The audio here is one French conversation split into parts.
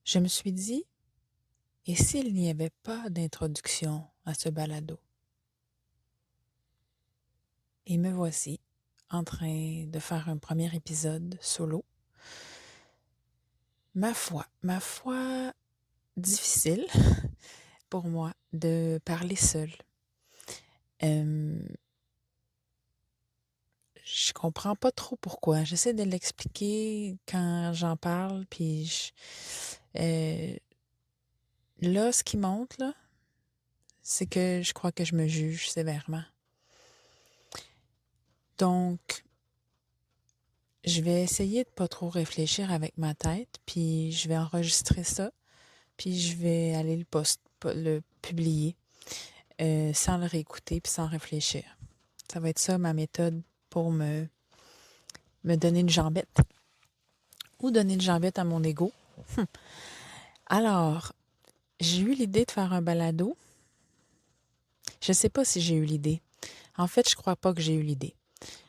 Je me suis dit, et s'il n'y avait pas d'introduction à ce balado? Et me voici en train de faire un premier épisode solo. Ma foi, difficile pour moi de parler seule. Euh, je comprends pas trop pourquoi. J'essaie de l'expliquer quand j'en parle, euh, là, ce qui monte, là, c'est que je crois que je me juge sévèrement. Donc, je vais essayer de pas trop réfléchir avec ma tête, puis je vais enregistrer ça, puis je vais aller le publier sans le réécouter puis sans réfléchir. Ça va être ça ma méthode pour me donner une jambette ou donner une jambette à mon ego. Alors, j'ai eu l'idée de faire un balado. Je sais pas si j'ai eu l'idée. En fait, je crois pas que j'ai eu l'idée.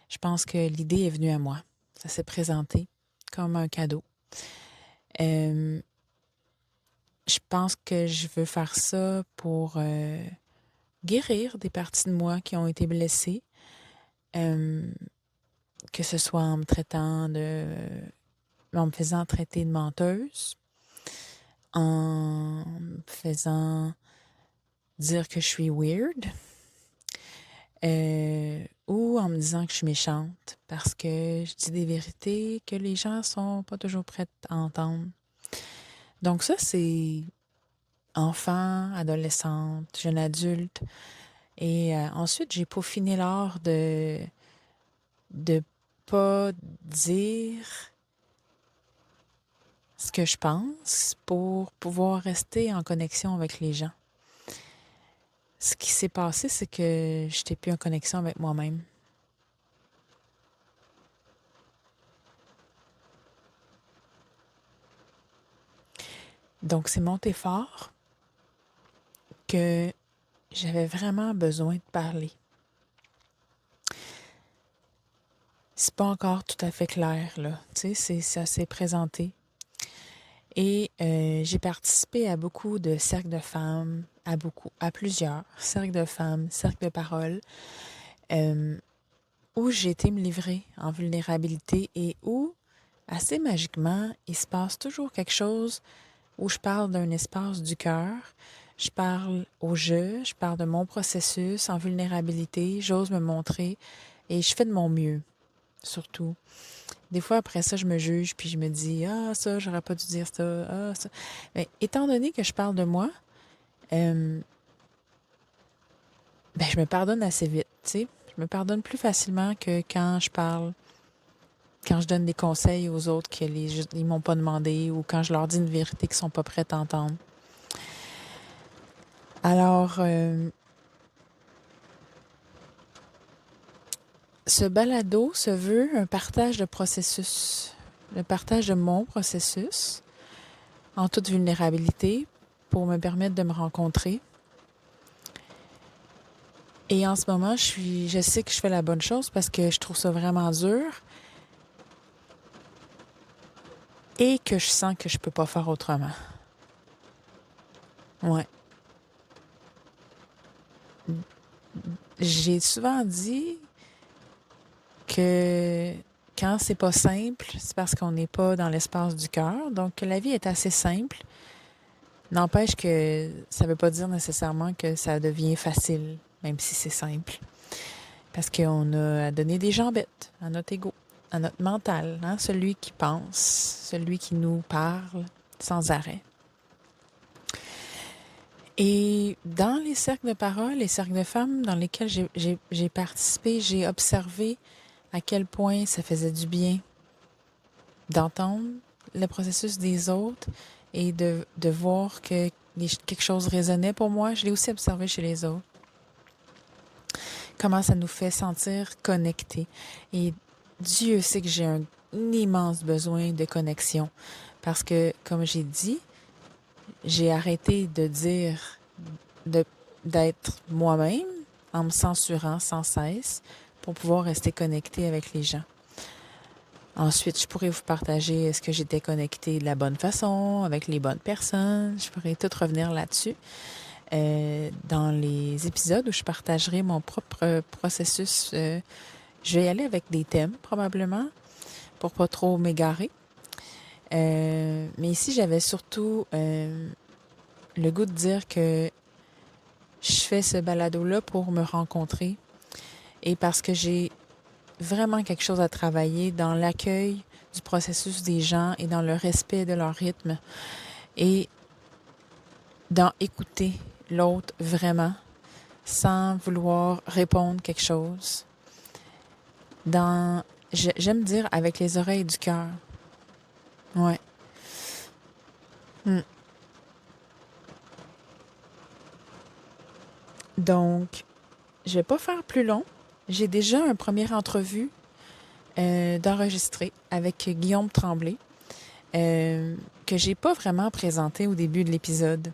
Je pense que l'idée est venue à moi. Ça s'est présenté comme un cadeau. Euh, je pense que je veux faire ça pour guérir des parties de moi qui ont été blessées, euh, que ce soit en me faisant traiter de menteuse, en me faisant dire que je suis weird, ou en me disant que je suis méchante parce que je dis des vérités que les gens sont pas toujours prêts à entendre. Donc ça, c'est enfant, adolescente, jeune adulte. Et ensuite, j'ai peaufiné l'art de pas dire ce que je pense pour pouvoir rester en connexion avec les gens. Ce qui s'est passé, c'est que je n'étais plus en connexion avec moi-même. Donc, c'est monté fort que j'avais vraiment besoin de parler. C'est pas encore tout à fait clair, là. Tu sais, ça s'est présenté. Et j'ai participé à beaucoup de cercles de femmes, à plusieurs cercles de femmes, cercles de parole, euh, où j'ai été me livrer en vulnérabilité et où, assez magiquement, il se passe toujours quelque chose où je parle d'un espace du cœur, je parle je parle de mon processus en vulnérabilité, j'ose me montrer et je fais de mon mieux, surtout. Des fois, après ça, je me juge, puis je me dis, ah, ça, j'aurais pas dû dire ça, ah, ça. Mais étant donné que je parle de moi, euh, ben, je me pardonne assez vite, tu sais. Je me pardonne plus facilement que quand je donne des conseils aux autres ils m'ont pas demandé ou quand je leur dis une vérité qu'ils sont pas prêts à entendre. Alors, ce balado se veut un partage de processus, le partage de mon processus en toute vulnérabilité pour me permettre de me rencontrer. Et en ce moment, je sais que je fais la bonne chose parce que je trouve ça vraiment dur et que je sens que je peux pas faire autrement. Ouais. J'ai souvent dit que quand c'est pas simple, c'est parce qu'on n'est pas dans l'espace du cœur. Donc, la vie est assez simple. N'empêche que ça veut pas dire nécessairement que ça devient facile, même si c'est simple. Parce qu'on a à donner des jambettes à notre ego, à notre mental, hein, celui qui pense, celui qui nous parle sans arrêt. Et dans les cercles de parole, les cercles de femmes dans lesquels j'ai participé, j'ai observé à quel point ça faisait du bien d'entendre le processus des autres et de voir que quelque chose résonnait pour moi. Je l'ai aussi observé chez les autres. Comment ça nous fait sentir connectés. Et Dieu sait que j'ai un immense besoin de connexion. Parce que, comme j'ai dit, j'ai arrêté de dire d'être moi-même en me censurant sans cesse pour pouvoir rester connecté avec les gens. Ensuite, je pourrais vous partager est-ce que j'étais connectée de la bonne façon, avec les bonnes personnes. Je pourrais tout revenir là-dessus dans les épisodes où je partagerai mon propre processus. Je vais y aller avec des thèmes probablement pour pas trop m'égarer. Mais ici, j'avais surtout le goût de dire que je fais ce balado-là pour me rencontrer et parce que j'ai vraiment quelque chose à travailler dans l'accueil du processus des gens et dans le respect de leur rythme et dans écouter l'autre vraiment sans vouloir répondre quelque chose. J'aime dire avec les oreilles du cœur. Ouais. Mm. Donc, je vais pas faire plus long. J'ai déjà une première entrevue d'enregistrer avec Guillaume Tremblay que j'ai pas vraiment présenté au début de l'épisode.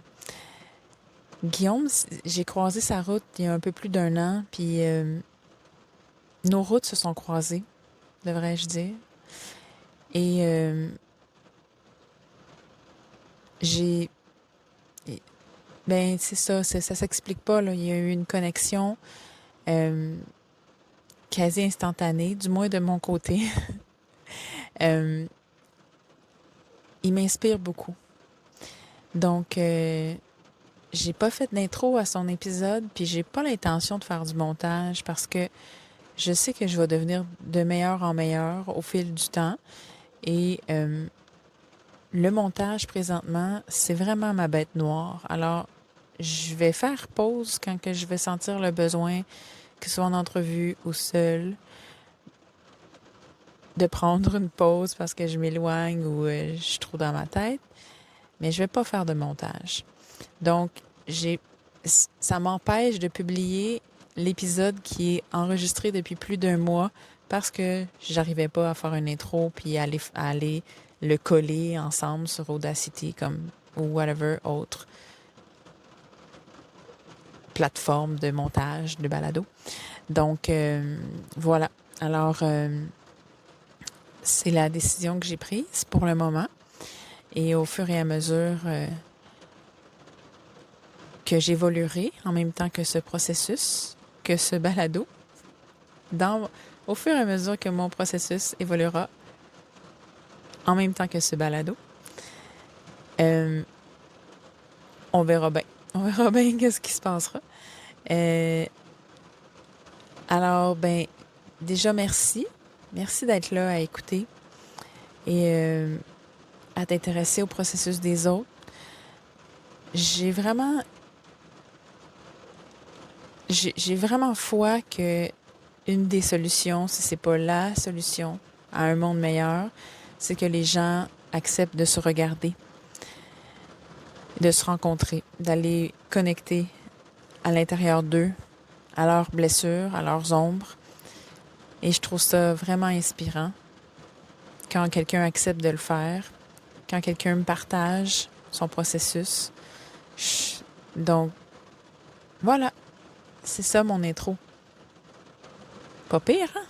Guillaume, j'ai croisé sa route il y a un peu plus d'1 an, puis nos routes se sont croisées, devrais-je dire. Et j'ai... Ben, c'est ça, ça s'explique pas, là. Il y a eu une connexion quasi instantanée, du moins de mon côté. Il m'inspire beaucoup. Donc, j'ai pas fait d'intro à son épisode, puis j'ai pas l'intention de faire du montage parce que je sais que je vais devenir de meilleur en meilleur au fil du temps. Et le montage, présentement, c'est vraiment ma bête noire. Alors, je vais faire pause quand que je vais sentir le besoin, que ce soit en entrevue ou seul, de prendre une pause parce que je m'éloigne ou je suis trop dans ma tête. Mais je vais pas faire de montage. Donc, ça m'empêche de publier l'épisode qui est enregistré depuis plus d'1 mois parce que j'arrivais pas à faire une intro puis à aller le coller ensemble sur Audacity comme ou whatever autre plateforme de montage de balado. Donc, voilà. Alors, c'est la décision que j'ai prise pour le moment. Et au fur et à mesure que j'évoluerai en même temps que ce processus, que ce balado, au fur et à mesure que mon processus évoluera en même temps que ce balado, on verra bien. On verra bien qu'est-ce qui se passera. Alors, ben, déjà, merci. Merci d'être là à écouter et à t'intéresser au processus des autres. J'ai vraiment foi que une des solutions, si c'est pas la solution à un monde meilleur, c'est que les gens acceptent de se regarder, de se rencontrer, d'aller connecter à l'intérieur d'eux, à leurs blessures, à leurs ombres. Et je trouve ça vraiment inspirant quand quelqu'un accepte de le faire, quand quelqu'un me partage son processus. Donc, voilà, c'est ça mon intro. Pas pire, hein?